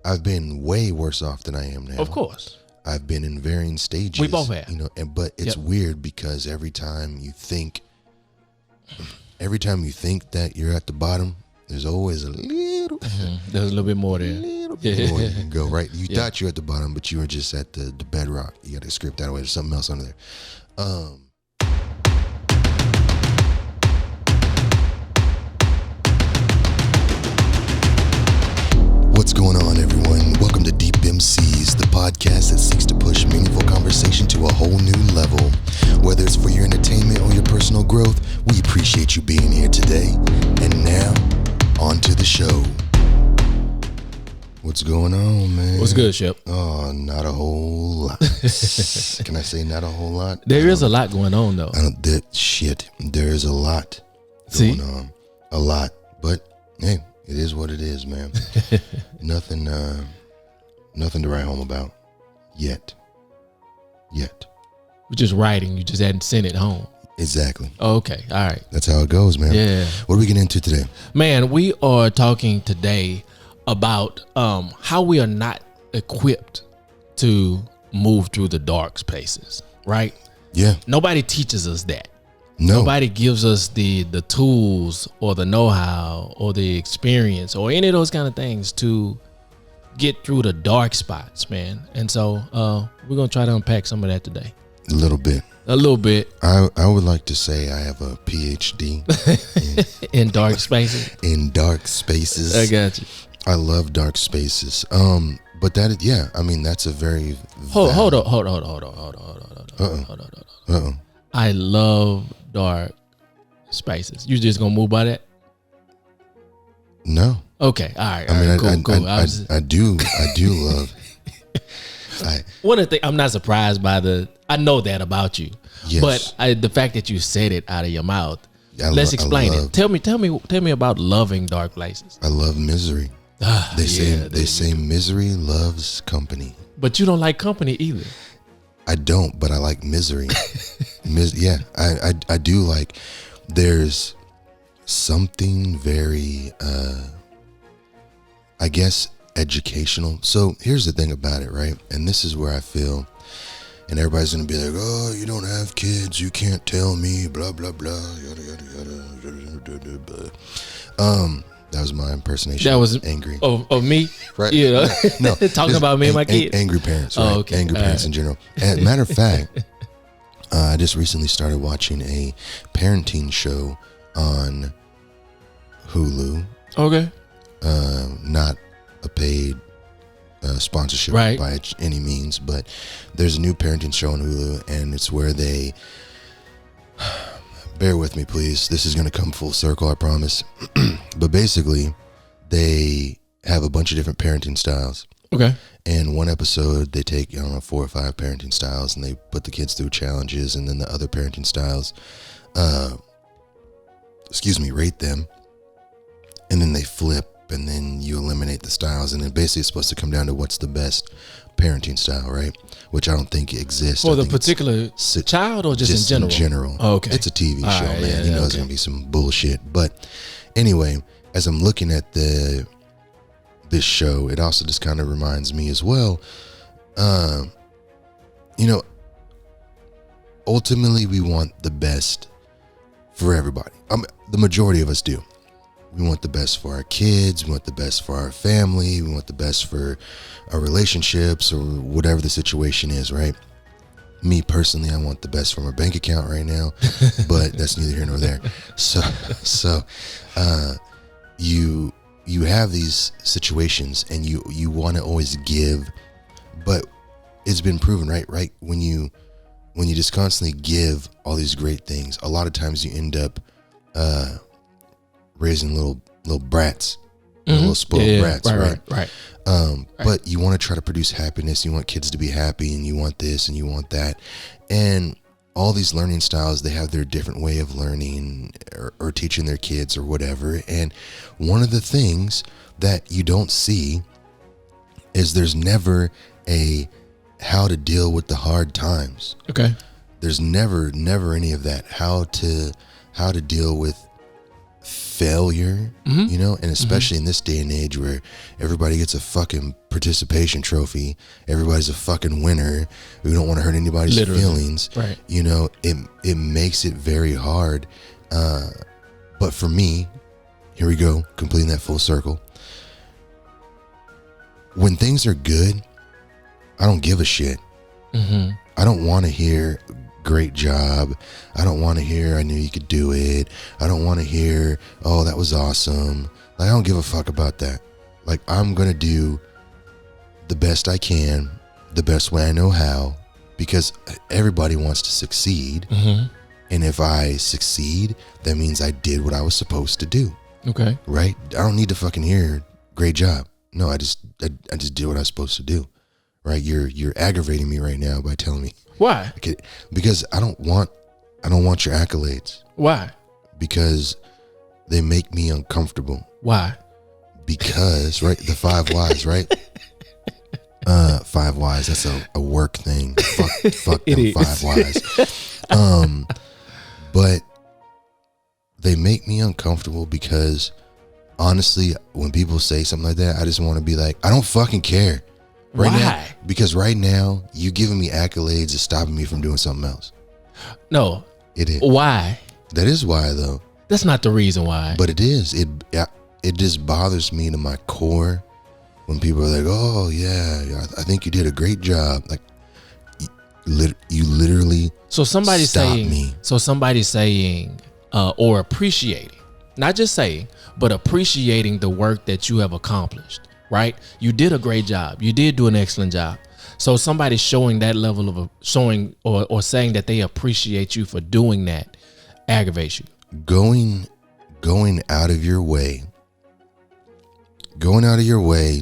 I've been way worse off than I am now. Of course. I've been in varying stages. We both have. But it's weird because every time you think that you're at the bottom, there's always a little. There's a little bit more there. Bit more you can go, right? You thought you were at the bottom, but you were just at the bedrock. You got to script that away. There's something else under there. What's going on, everyone? Welcome to Deep MCs, the podcast that seeks to push meaningful conversation to a whole new level. Whether it's for your entertainment or your personal growth, we appreciate you being here today. And now, on to the show. What's going on, man? What's good, Shep? Oh, not a whole lot. Can I say not a whole lot? There is a lot going on, though. There is a lot going on. A lot. But, hey, it is what it is, man. Nothing to write home about. Yet. We're just writing. You just hadn't sent it home. Exactly. Okay. All right. That's how it goes, man. Yeah. What are we getting into today? Man, we are talking today about how we are not equipped to move through the dark spaces, right? Yeah. Nobody teaches us that. No. Nobody gives us the tools or the know-how or the experience or any of those kind of things to get through the dark spots, man. And so we're going to try to unpack some of that today. A little bit. I would like to say I have a PhD in dark spaces. In dark spaces. I got you. I love dark spaces. But that's a very hold on. I love dark spaces. You just gonna move by that? No. Okay. All right. Cool. I do love. One of the things I'm not surprised by I know that about you, yes. But the fact that you said it out of your mouth. Let's explain it. Tell me about loving dark places. I love misery. They say misery loves company. But you don't like company either. I don't, but I like misery. I do like. There's something very, I guess, educational. So here's the thing about it, right? And this is where I feel, and everybody's gonna be like, "Oh, you don't have kids, you can't tell me," blah blah blah, yada yada yada. Blah. That was my impersonation. That was angry of me, right? Yeah, no, talking about me and my kids. Angry parents, right? Oh, okay. Angry parents in general. As a matter of fact, I just recently started watching a parenting show on Hulu. Okay. Not a paid sponsorship by any means, but there's a new parenting show on Hulu, and it's where they. Bear with me, please. This is going to come full circle, I promise. But basically, they have a bunch of different parenting styles. Okay. And one episode, they take, 4 or 5 parenting styles, and they put the kids through challenges, and then the other parenting styles, rate them, and then they flip, and then you eliminate the styles, and then basically it's supposed to come down to what's the best parenting style, right? Which I don't think exists. For the particular child or just in general? In general. Oh, okay. It's a TV show, man. Yeah, it's going to be some bullshit. But anyway, as I'm looking at this show, it also just kind of reminds me as well, ultimately we want the best for everybody. The majority of us do. We want the best for our kids. We want the best for our family. We want the best for our relationships or whatever the situation is, right? Me personally, I want the best for my bank account right now, but that's neither here nor there. So you have these situations and you want to always give, but it's been proven, right? When you just constantly give all these great things, a lot of times you end up raising little brats, little spoiled brats, right? But you want to try to produce happiness. You want kids to be happy, and you want this and you want that, and all these learning styles, they have their different way of learning or teaching their kids or whatever. And one of the things that you don't see is there's never a how to deal with the hard times. Okay. There's never any of that. How to deal with failure, you know, and especially in this day and age where everybody gets a fucking participation trophy, everybody's a fucking winner. We don't want to hurt anybody's feelings, right? You know, it makes it very hard. But for me, here we go, completing that full circle. When things are good, I don't give a shit. I don't want to hear great job. I don't want to hear I knew you could do it. I don't want to hear, oh, that was awesome. Like, I don't give a fuck about that. Like, I'm going to do the best I can, the best way I know how, because everybody wants to succeed. And if I succeed, that means I did what I was supposed to do. Okay. Right? I don't need to fucking hear great job. No, I just did what I was supposed to do. Right? You're aggravating me right now by telling me. Why? Okay, because I don't want your accolades. Why? Because they make me uncomfortable. Why? Because, right, the 5 whys, right? 5 whys, that's a work thing. Fuck them 5 whys. But they make me uncomfortable because honestly, when people say something like that, I just want to be like, I don't fucking care. Right Why? now, because right now, you giving me accolades is stopping me from doing something else. No. It is. Why? That is why, though. That's not the reason why. But it is. It just bothers me to my core when people are like, oh, yeah, I think you did a great job. Like, you literally somebody's saying me. So somebody's saying or appreciating, not just saying, but appreciating the work that you have accomplished. Right? You did a great job. You did do an excellent job. So somebody showing that level of showing or saying that they appreciate you for doing that aggravates you. Going out of your way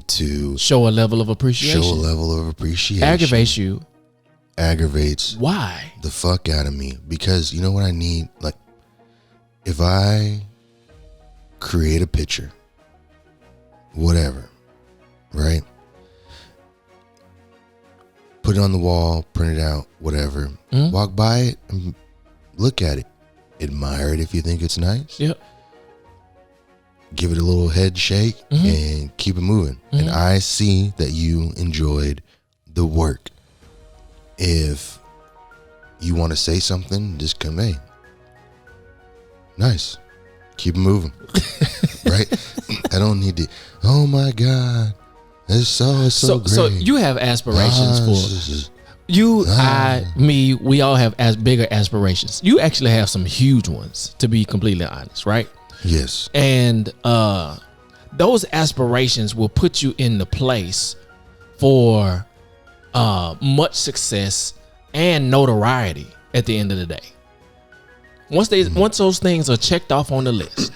to show a level of appreciation. Aggravates you. Aggravates. Why? The fuck out of me. Because you know what I need? Like, if I create a picture, whatever, right? Put it on the wall, print it out, whatever. Walk by it and look at it. Admire it if you think it's nice. Yep. Give it a little head shake and keep it moving. And I see that you enjoyed the work. If you want to say something, just come, hey, nice. Keep it moving. Right? I don't need to, oh my God. It's so great. So you have aspirations for you, me, we all have as bigger aspirations. You actually have some huge ones, to be completely honest, right? Yes. And those aspirations will put you in the place for much success and notoriety at the end of the day. Once those things are checked off on the list,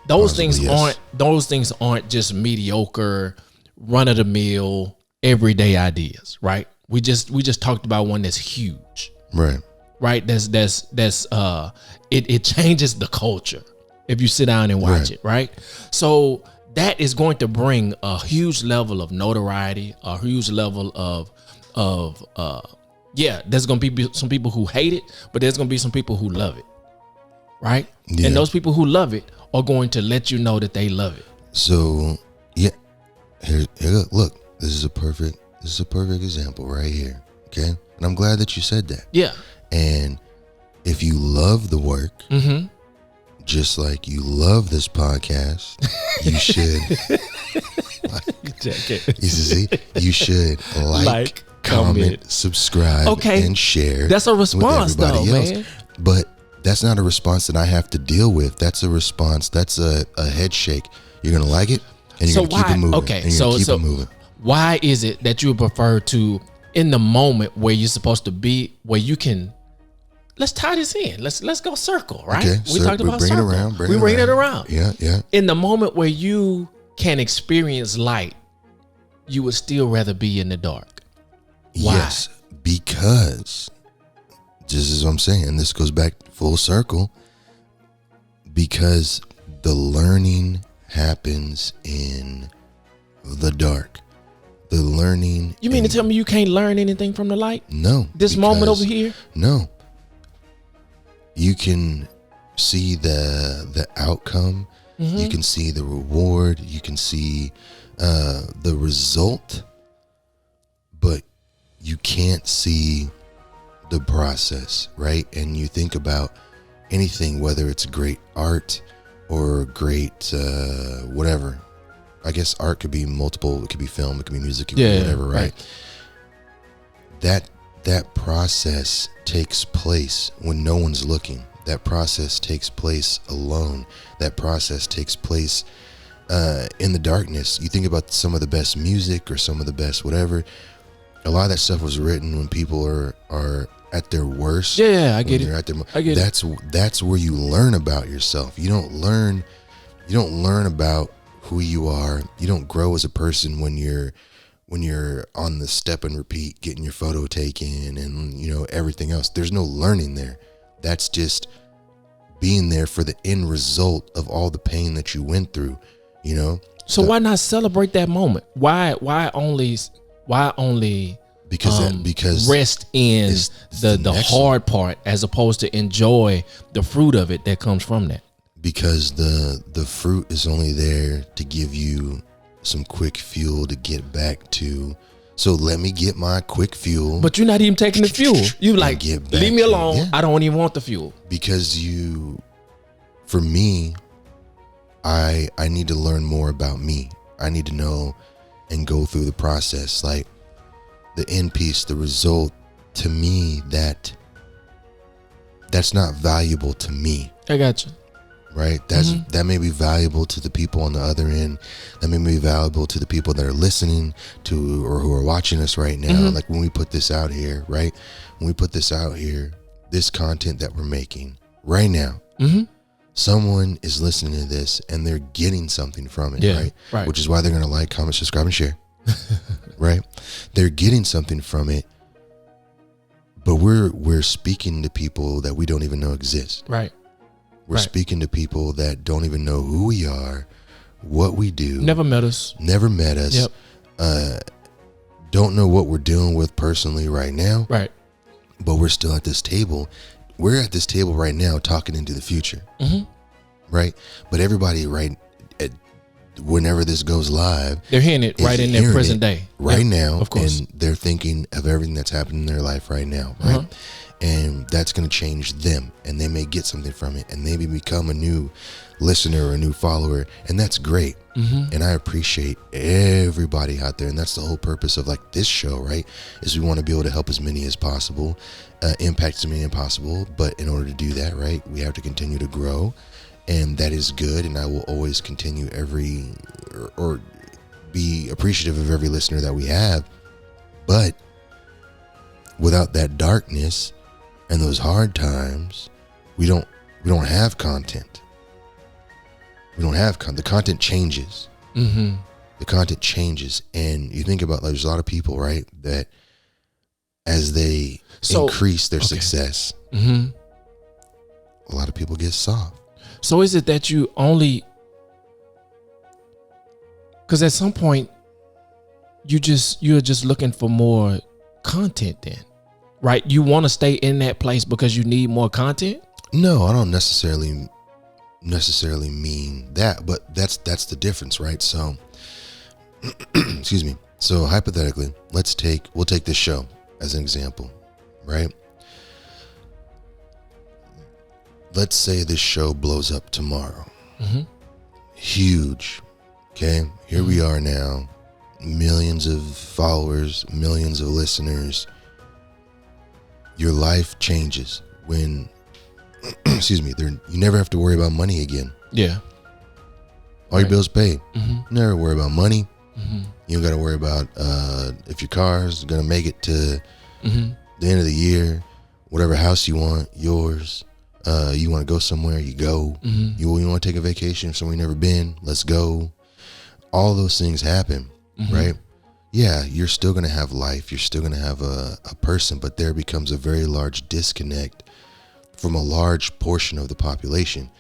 those things aren't just mediocre, run of the mill, everyday ideas, right? We just talked about one that's huge. Right. Right? It changes the culture if you sit down and watch it, right? So that is going to bring a huge level of notoriety, a huge level of there's going to be some people who hate it, but there's going to be some people who love it. Right? Yeah. And those people who love it are going to let you know that they love it. So, yeah. Here look, this is a perfect example right here. Okay? And I'm glad that you said that. Yeah. And if you love the work, just like you love this podcast, you should you should like, comment, subscribe, and share. That's a response though, man. But that's not a response that I have to deal with. That's a response. That's a head shake. You're gonna like it, and you're gonna keep it moving. Okay, and you're gonna keep it moving. Why is it that you prefer to, in the moment where you're supposed to be, where you can? Let's tie this in. Let's go circle, right? Okay, we talked about circle. We bring it around. Yeah. In the moment where you can experience light, you would still rather be in the dark. Why? Yes, because just as I'm saying, this goes back full circle. Because the learning happens in the dark. The learning. You mean to tell me you can't learn anything from the light? No. This moment over here? No. You can see the outcome. Mm-hmm. You can see the reward. You can see the result, but you can't see the process, right? And you think about anything, whether it's great art or great whatever. I guess art could be multiple. It could be film. It could be music. It could be whatever, right? That process takes place when no one's looking. That process takes place alone. That process takes place in the darkness. You think about some of the best music or some of the best whatever. A lot of that stuff was written when people are at their worst. Yeah, I get it. I get it. That's where you learn about yourself. You don't learn about who you are. You don't grow as a person when you're on the step and repeat, getting your photo taken and everything else. There's no learning there. That's just being there for the end result of all the pain that you went through, So why not celebrate that moment? Why only because rest in the hard part as opposed to enjoy the fruit of it that comes from that? Because the fruit is only there to give you some quick fuel to get back to. So let me get my quick fuel. But you're not even taking the fuel. You like, leave me alone. Yeah. I don't even want the fuel. Because for me, I need to learn more about me. I need to know and go through the process. Like the end piece, the result, to me, that's not valuable to me. I got you. Right? That may be valuable to the people on the other end. That may be valuable to the people that are listening to or who are watching us right now. Mm-hmm. Like when we put this out here, right? When we put this out here, this content that we're making right now, mm-hmm. someone is listening to this and they're getting something from it, right? Which is why they're going to like, comment, subscribe, and share, right? They're getting something from it, but we're speaking to people that we don't even know exist, right? We're speaking to people that don't even know who we are, what we do. Never met us. Yep. Don't know what we're dealing with personally right now. Right. But we're still at this table. We're at this table right now talking into the future. Mm-hmm. Right. But everybody whenever this goes live, they're hearing it right in their present day. Right now. Of course. And they're thinking of everything that's happening in their life right now. Right. Uh-huh. And that's going to change them, and they may get something from it, and maybe become a new listener or a new follower, and that's great. Mm-hmm. And I appreciate everybody out there, and that's the whole purpose of like this show, right? Is we want to be able to help as many as possible, impact as many as possible. But in order to do that, right, we have to continue to grow, and that is good. And I will always continue or be appreciative of every listener that we have, but without that darkness and those hard times, we don't have content. We don't have the content changes. Mm-hmm. The content changes, and you think about, like, there's a lot of people, right, that as they increase their success, mm-hmm. a lot of people get soft. So is it that you only, because at some point you're just looking for more content then? Right, you want to stay in that place because you need more content? No, I don't necessarily mean that, but that's the difference, right? So, excuse me. So hypothetically, we'll take this show as an example, right? Let's say this show blows up tomorrow. Mm-hmm. Huge. Okay, here we are now, millions of followers, millions of listeners. Your life changes when, excuse me, you never have to worry about money again. Yeah. All your bills paid. Mm-hmm. Never worry about money. Mm-hmm. You don't got to worry about if your car's going to make it to mm-hmm. the end of the year, whatever house you want, yours. You want to go somewhere, you go. Mm-hmm. You want to take a vacation somewhere you've never been, let's go. All those things happen, mm-hmm. right? Yeah, you're still going to have life. You're still going to have a person, but there becomes a very large disconnect from a large portion of the population,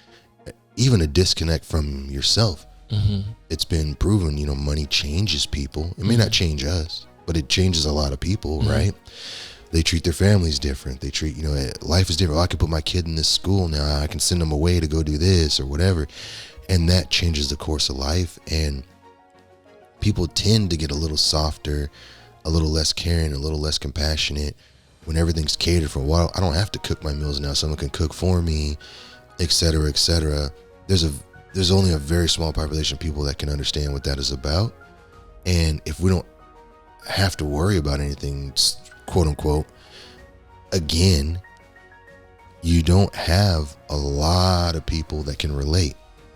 even a disconnect from yourself. Mm-hmm. It's been proven, money changes people. It may not change us, but it changes a lot of people, mm-hmm. right? they treat their families different. They treat, life is different. I can put my kid in this school now. I can send them away to go do this or whatever. And that changes the course of life. And people tend to get a little softer, a little less caring, a little less compassionate when everything's catered for. Well, I don't have to cook my meals now. Someone can cook for me, et cetera, et cetera. There's only a very small population of people that can understand what that is about. And if we don't have to worry about anything, quote unquote, again, you don't have a lot of people that can relate.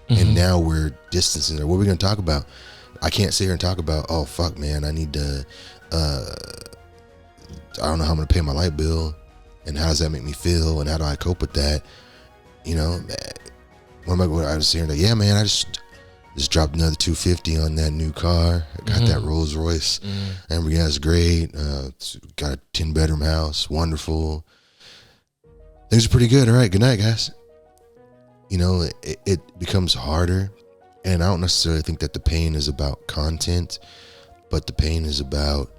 Mm-hmm. And now we're distancing there. What are we going to talk about? I can't sit here and talk about, oh, fuck, man, I need to, I don't know how I'm going to pay my light bill, and how does that make me feel, and how do I cope with that? What am I going to, I was here and yeah, man, I just dropped another $250 on that new car. I got that Rolls Royce. And it's great. Got a 10-bedroom house. Wonderful. Things are pretty good. All right. Good night, guys. It becomes harder. And I don't necessarily think that the pain is about content, but the pain is about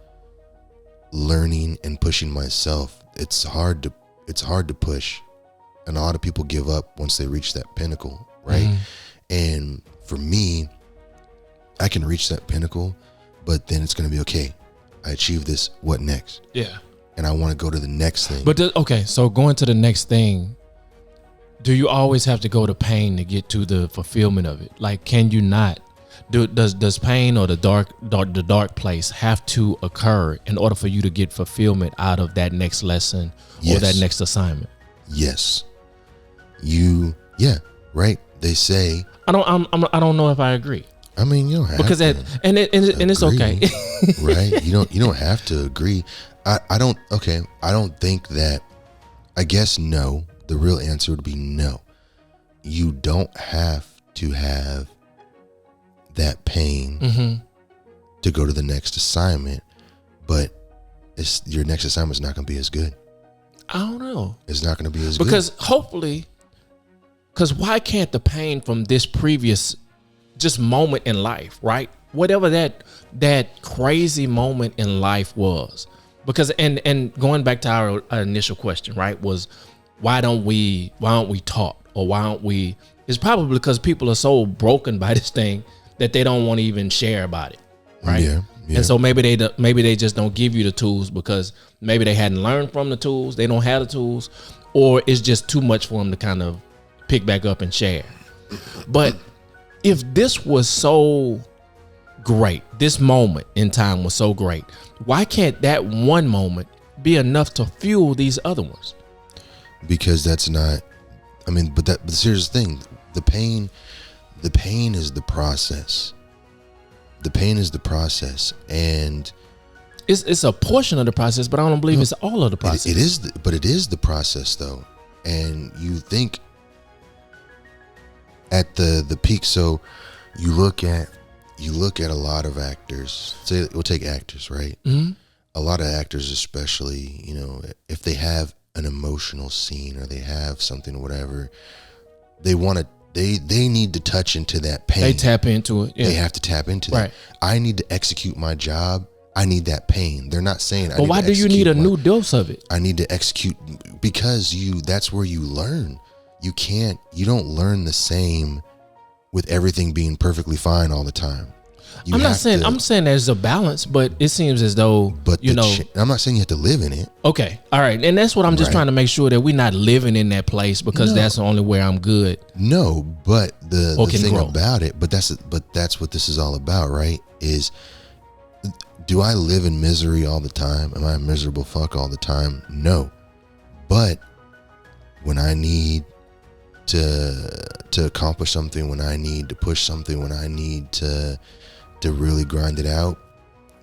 learning and pushing myself. It's hard to push. And a lot of people give up once they reach that pinnacle, right? And for me, I can reach that pinnacle, but then it's going to be okay. I achieved this. What next? Yeah. And I want to go to the next thing. But so going to the next thing, do you always have to go to pain to get to the fulfillment of it? Like, can you not? Does pain or the dark place have to occur in order for you to get fulfillment out of that next lesson or that next assignment? Yes. Right. They say. I don't know if I agree. I mean, you don't have because to and it's okay. Right. You don't have to agree. I don't think that, I guess no. The real answer would be no. You don't have to have that pain to go to the next assignment, but your next assignment is not going to be as good. I don't know. It's not going to be as good. Because because why can't the pain from this previous just moment in life, right? Whatever that crazy moment in life was, because and going back to our initial question, right, was why aren't we taught, or why aren't we? It's probably because people are so broken by this thing that they don't want to even share about it, right? Yeah. And so maybe they just don't give you the tools because maybe they hadn't learned from the tools, they don't have the tools, or it's just too much for them to kind of pick back up and share. But if this was so great, this moment in time was so great, why can't that one moment be enough to fuel these other ones? Because that's not, but here's the thing. The pain is the process. The pain is the process, and it's a portion of the process, but I don't believe it's all of the process. It is the process though. And you think at the peak, so you look at a lot of actors. Say we'll take actors, right? Mm-hmm. A lot of actors, especially, if they have an emotional scene or they have something or whatever, they need to touch into that pain. They tap into it. Yeah. They have to tap into that. Right. I need to execute my job. I need that pain. They're not saying. But why do you need a new dose of it? I need to execute because that's where you learn. You don't learn the same with everything being perfectly fine all the time. I'm saying there's a balance, but it seems as though, I'm not saying you have to live in it. Okay. All right. And that's what I'm just trying to make sure that we're not living in that place because that's the only way I'm good. No, but the thing about it, but that's what this is all about, right? Is, do I live in misery all the time? Am I a miserable fuck all the time? No. But when I need to accomplish something, when I need to push something, when I need to really grind it out,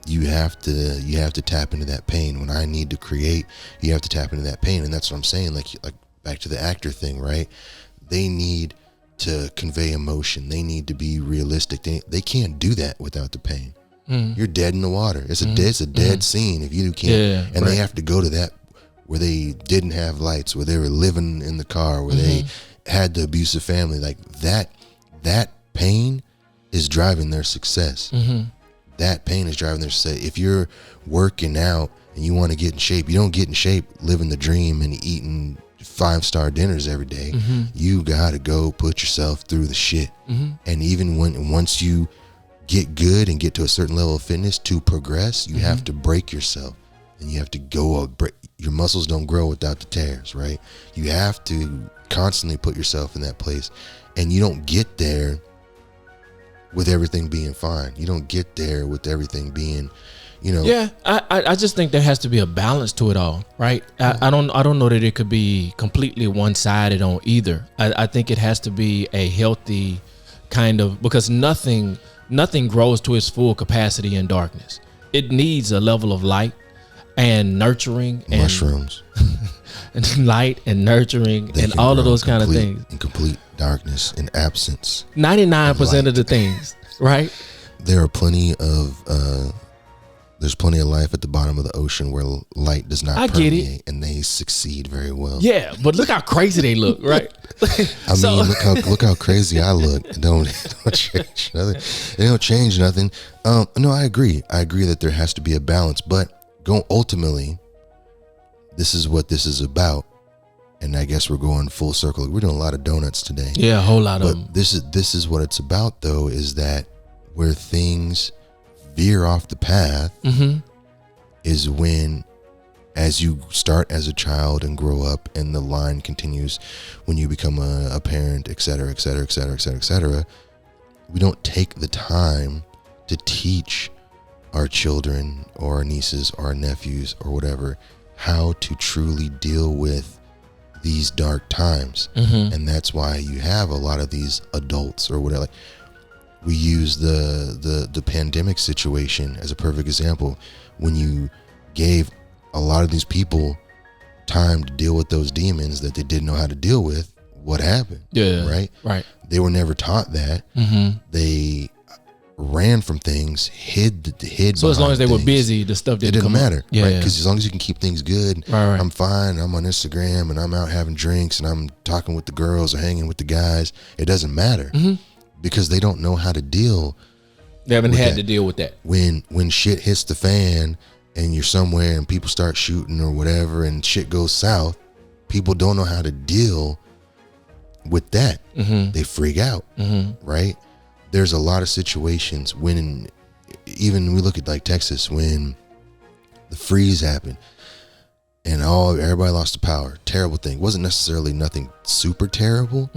you have to tap into that pain. When I need to create, you have to tap into that pain. And that's what I'm saying, like back to the actor thing, right? They need to convey emotion. They need to be realistic. They can't do that without the pain. You're dead in the water. It's a dead scene if you can't. They have to go to that where they didn't have lights, where they were living in the car, where they had the abusive family. Like that pain is driving their success. That pain is driving their success. If you're working out and you want to get in shape, you don't get in shape living the dream and eating 5-star dinners every day. You gotta go put yourself through the shit. And even once you get good and get to a certain level of fitness, to progress, you have to break yourself, and you have to your muscles don't grow without the tears, right? You have to constantly put yourself in that place, and you don't get there with everything being fine. You don't get there with everything being, Yeah, I just think there has to be a balance to it all, right? I don't know that it could be completely one-sided on either. I think it has to be a healthy kind of, because nothing grows to its full capacity in darkness. It needs a level of light and nurturing and mushrooms and light and nurturing and all of those kind of things. In complete darkness and absence. 99% of the things, right? There are plenty of there's plenty of life at the bottom of the ocean where light does not permeate, and they succeed very well. Yeah, but look how crazy they look, right? I mean, look how crazy I look. It don't change nothing. It don't change nothing. No, I agree. I agree that there has to be a balance, but ultimately, this is what this is about. And I guess we're going full circle. We're doing a lot of donuts today. Yeah, a whole lot of them. But this is what it's about, though, is that where things veer off the path is when, as you start as a child and grow up, and the line continues when you become a parent, et cetera, et cetera, et cetera, et cetera, et cetera. We don't take the time to teach our children or our nieces or our nephews or whatever how to truly deal with these dark times. And that's why you have a lot of these adults or whatever. We use the pandemic situation as a perfect example. When you gave a lot of these people time to deal with those demons that they didn't know how to deal with, what happened? Right. They were never taught that. They ran from things, hid. So as long as they were busy, the stuff didn't matter, yeah, right? Because as long as you can keep things good, right. I'm fine. I'm on Instagram and I'm out having drinks and I'm talking with the girls or hanging with the guys. It doesn't matter because they don't know how to deal. They haven't had to deal with that. When shit hits the fan and you're somewhere and people start shooting or whatever and shit goes south, people don't know how to deal with that. They freak out, right? There's a lot of situations when, even we look at like Texas, when the freeze happened and everybody lost the power. Terrible thing. Wasn't necessarily nothing super terrible,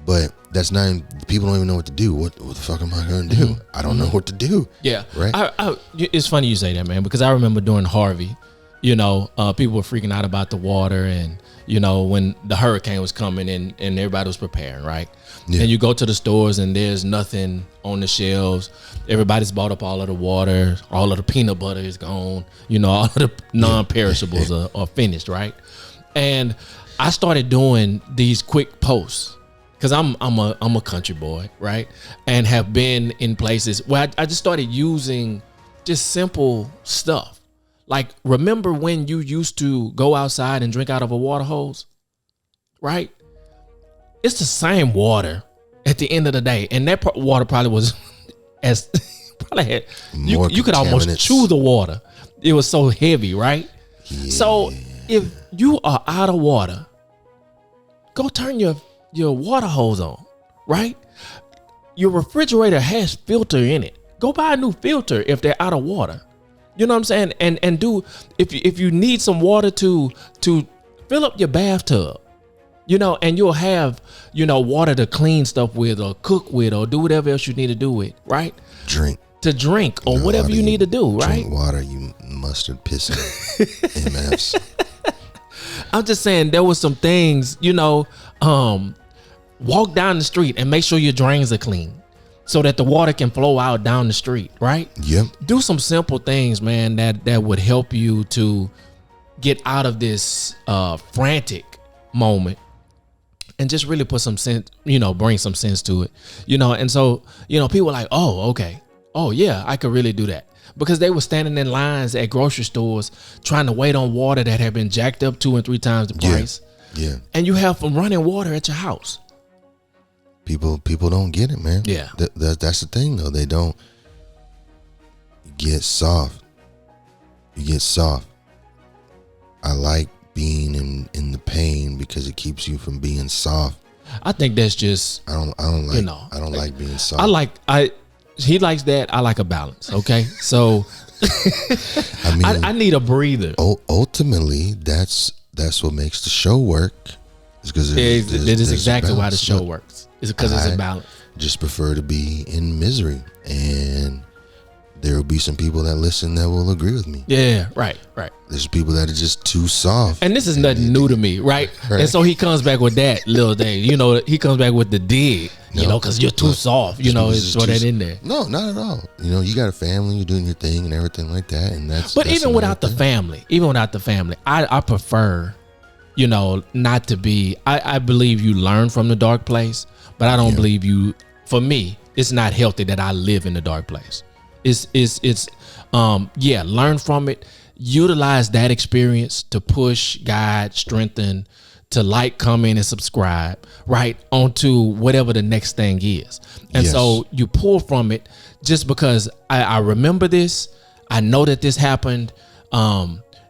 but that's not, people don't even know what to do. What the fuck am I going to do? I don't know what to do. Yeah. Right. It's funny you say that, man, because I remember during Harvey, people were freaking out about the water and, when the hurricane was coming and everybody was preparing, right? Yeah. And you go to the stores and there's nothing on the shelves. Everybody's bought up all of the water. All of the peanut butter is gone. All of the non-perishables are finished, right? And I started doing these quick posts because I'm a country boy, right? And have been in places where I just started using just simple stuff. Like, remember when you used to go outside and drink out of a water hose, right? It's the same water at the end of the day. And that water probably was you could almost chew the water. It was so heavy, right? Yeah. So if you are out of water, go turn your water hose on, right? Your refrigerator has filter in it. Go buy a new filter if they're out of water. You know what I'm saying? And do, if you need some water to fill up your bathtub, and you'll have, water to clean stuff with or cook with or do whatever else you need to do with, right? Drink or whatever you need to do, right? Drink water, you mustard pissing MFs. I'm just saying there was some things, walk down the street and make sure your drains are clean so that the water can flow out down the street, right? Yep. Do some simple things, man, that would help you to get out of this frantic moment and just really put some sense, bring some sense to it, and so, people are like, oh, okay. Oh yeah, I could really do that. Because they were standing in lines at grocery stores trying to wait on water that had been jacked up 2 and 3 times the price. Yeah. And you have running water at your house. People don't get it, man. Yeah. That's the thing, though. They don't get soft. You get soft. I like being in the pain because it keeps you from being soft. I think that's just I don't like I don't like being soft. He likes that. I like a balance. Okay, so I mean, I need a breather. Ultimately, that's what makes the show work. Because that is exactly why the show works. It's because it's a balance. Just prefer to be in misery, and there will be some people that listen that will agree with me. Yeah, right. There's people that are just too soft, and this is nothing new to me, right? And so he comes back with that little thing. You know, he comes back with the dig. You know, because you're too soft. You know, throw that in there. No, not at all. You know, you got a family, you're doing your thing and everything like that, and that's. But even without the family, I prefer, you know, not to be. I believe you learn from the dark place, but I don't believe you. For me, it's not healthy that I live in the dark place. Learn from it. Utilize that experience to push, guide, strengthen, to like, comment, and subscribe, right, onto whatever the next thing is. And so you pull from it just because I remember this. I know that this happened.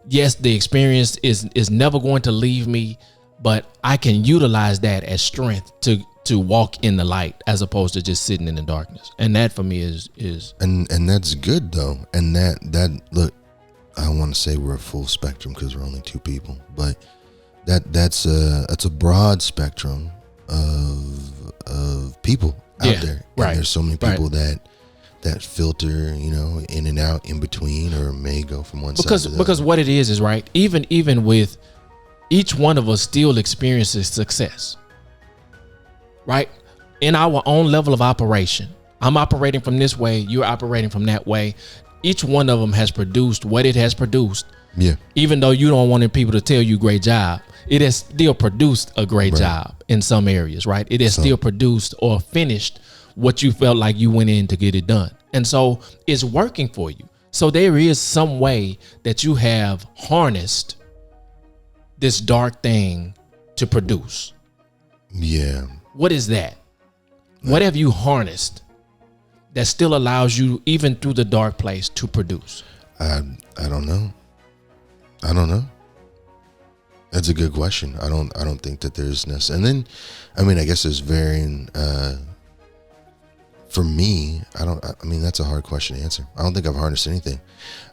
Yes, the experience is never going to leave me, but I can utilize that as strength to walk in the light as opposed to just sitting in the darkness. And that for me is and that's good though. And that look, I don't want to say we're a full spectrum because we're only two people, but that's a broad spectrum of people out there. And there's so many people that filter, you know, in and out, in between, or may go from one side to the other. Because what it is right. Even with each one of us still experiences success. Right? In our own level of operation. I'm operating from this way, you're operating from that way. Each one of them has produced what it has produced. Yeah. Even though you don't want people to tell you great job, it has still produced a great job in some areas, right? It has still produced or finished what you felt like you went in to get it done. And so it's working for you. So there is some way that you have harnessed this dark thing to produce. Yeah. What is that? What have you harnessed that still allows you, even through the dark place, to produce? I don't know. That's a good question. I don't think that there's necessary. And then, I mean, I guess there's varying. For me, that's a hard question to answer. I don't think I've harnessed anything.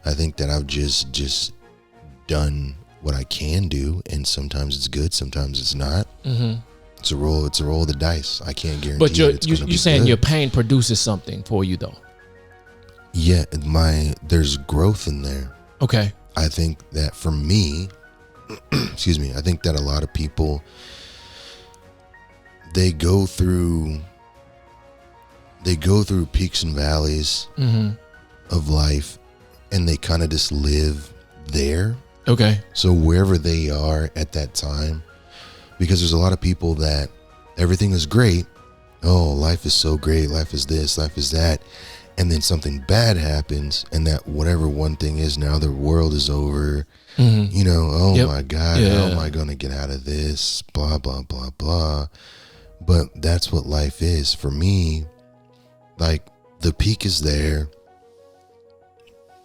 I think that I've just done what I can do, and sometimes it's good, sometimes it's not. Mm-hmm. It's a roll of the dice. I can't guarantee. But you're saying good. Your pain produces something for you, though. Yeah, there's growth in there. Okay. I think that for me, excuse me, I think that a lot of people, they go through peaks and valleys of life, and they kind of just live there. Okay. So wherever they are at that time, because there's a lot of people that everything is great. Oh, life is so great. Life is this, life is that. And then something bad happens, and that whatever one thing is, now the world is over. Mm-hmm. You know, my God, how am I going to get out of this? Blah, blah, blah, blah. But that's what life is. For me, like, the peak is there.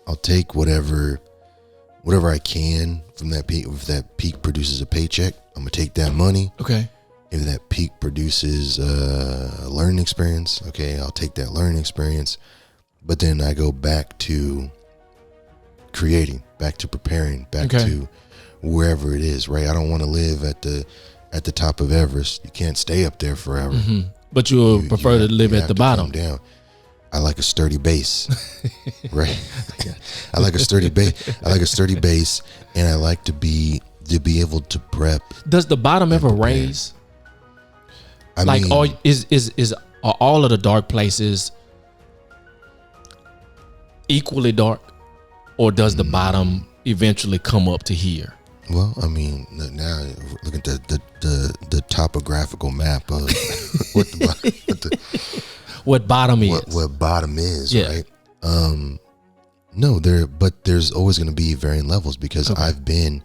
I'll take whatever I can from that peak. If that peak produces a paycheck, I'm going to take that money. Okay. If that peak produces a learning experience, okay, I'll take that learning experience. But then I go back to creating, back to preparing, back to wherever it is, right? I don't want to live at the top of Everest. You can't stay up there forever. Mm-hmm. But you prefer to live at the bottom. Come down. I like a sturdy base, right? I like a sturdy base, and I like to be able to prep. Does the bottom ever raise? I mean, are all of the dark places equally dark, or does the bottom eventually come up to here? Well, I mean, now look at the topographical map of what bottom is. What bottom is, right? No, there's always going to be varying levels, because I've been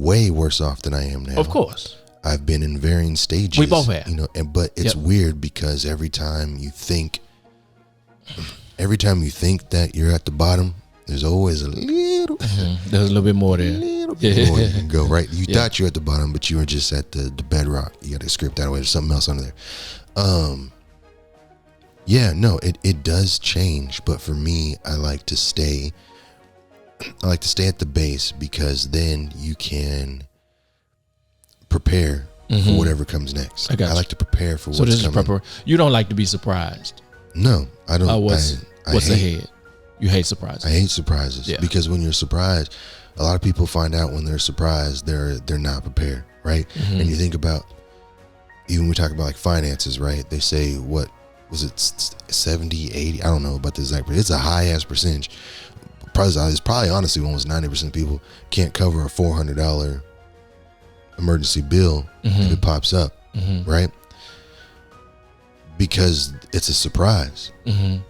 way worse off than I am now. Of course. I've been in varying stages. We both have. You know, but it's weird, because every time you think that you're at the bottom, there's always a little, there's a little bit more there. Little The more you can go, right? You thought you were at the bottom, but you were just at the bedrock. You got to script that way. There's something else under there. Yeah, no, it does change, but for me, I like to stay at the base, because then you can prepare for whatever comes next. I like to prepare for what's coming. So this is you don't like to be surprised? No, I don't. What's ahead? You hate surprises. I hate surprises because when you're surprised, a lot of people find out when they're surprised they're not prepared, right? And you think about, even when we talk about like finances, right? They say, what was it, 70, 80? I don't know about the exact, but it's a high ass percentage. It's probably honestly almost 90% of people can't cover a $400 emergency bill if it pops up, right? Because it's a surprise.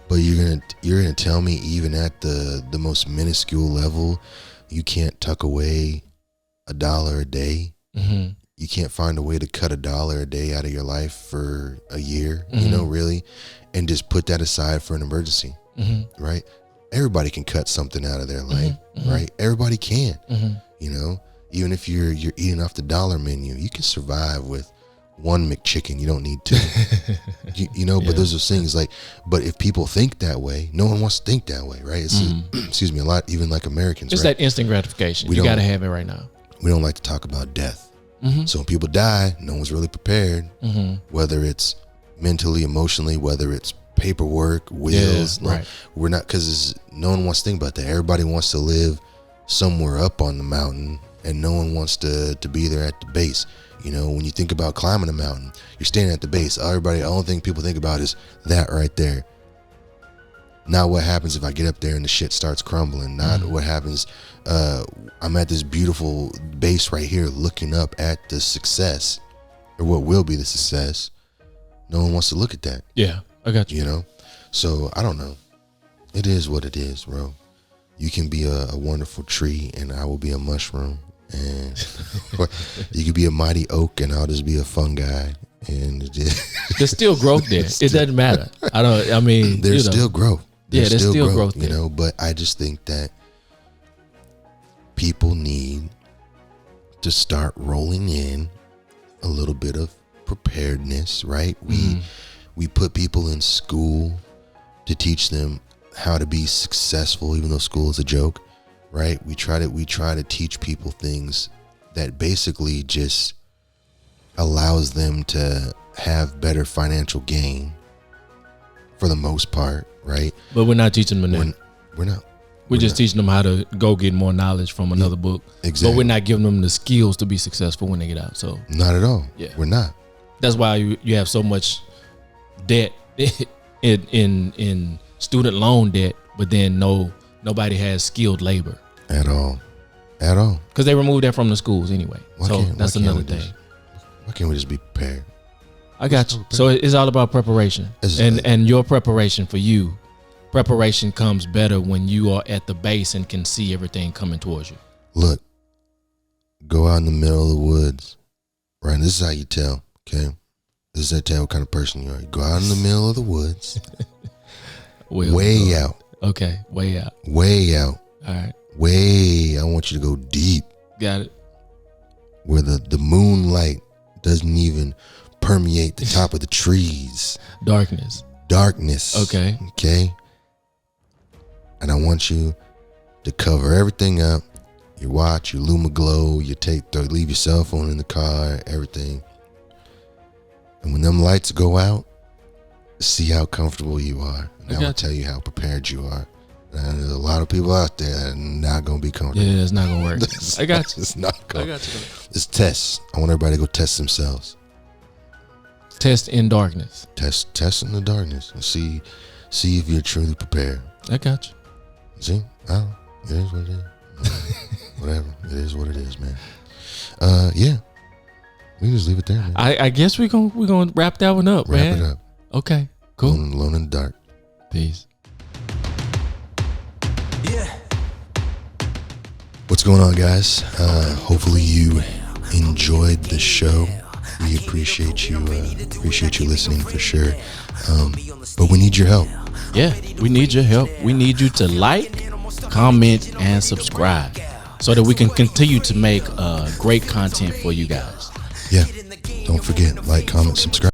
But you're gonna tell me, even at the most minuscule level, you can't tuck away $1 a day? You can't find a way to cut $1 a day out of your life for a year, really, and just put that aside for an emergency, right? Everybody can cut something out of their life, right? Everybody can, even if you're eating off the dollar menu, you can survive with one McChicken. You don't need two, but those are things like, but if people think that way, no one wants to think that way, right? It's excuse me, a lot, even like Americans, it's that instant gratification. You got to have it right now. We don't like to talk about death. So when people die, no one's really prepared, whether it's mentally, emotionally, whether it's paperwork, wills. Right. We're not, because no one wants to think about that. Everybody wants to live somewhere up on the mountain, and no one wants to be there at the base. When you think about climbing a mountain, you're standing at the base. The only thing people think about is that right there. Not what happens if I get up there and the shit starts crumbling. Not what happens, I'm at this beautiful base right here looking up at the success, or what will be the success. No one wants to look at that. Yeah, I got you. So I don't know. It is what it is, bro. You can be a wonderful tree and I will be a mushroom. And you could be a mighty oak and I'll just be a fungi. And there's still growth there. It doesn't matter. There's still growth. There's still growth there. But I just think that people need to start rolling in a little bit of preparedness, right? We put people in school to teach them how to be successful, even though school is a joke, right? We try to teach people things that basically just allows them to have better financial gain for the most part, right? But we're not teaching them that. We're not. We're just teaching them how to go get more knowledge from another book. Exactly. But we're not giving them the skills to be successful when they get out. So not at all. Yeah. We're not. That's why you have so much debt in student loan debt, but then nobody has skilled labor at all. Because they removed that from the schools anyway. So that's another thing. Why can't we just be prepared? I got you. So it's all about preparation, and your preparation for you. Preparation comes better when you are at the base and can see everything coming towards you. Look, go out in the middle of the woods, right? And this is how you tell, okay? This is how you tell what kind of person you are. You go out in the middle of the woods, way out. Okay, way out. Way out. All right. I want you to go deep. Got it. Where the moonlight doesn't even permeate the top of the trees. Darkness. Okay. And I want you to cover everything up. Your watch, your LumaGlow, leave your cell phone in the car, everything. And when them lights go out, see how comfortable you are. And I will tell you how prepared you are. And there's a lot of people out there that are not going to be comfortable. Yeah, it's not going to work. I got you. It's not going to. I got you. It's tests. I want everybody to go test themselves. Test in darkness. Test in the darkness and see if you're truly prepared. I got you. See? It is what it is. Whatever. It is what it is, man. Yeah. We can just leave it there, man. I guess we're gonna wrap that one up, man. Wrap it up. Okay. Cool. Alone in the dark. Peace. Yeah. What's going on, guys? Hopefully you enjoyed the show. We appreciate you listening for sure. But we need your help. Yeah, we need your help. We need you to like, comment, and subscribe. so that we can continue to make great content for you guys. Yeah. Don't forget, like, comment, subscribe.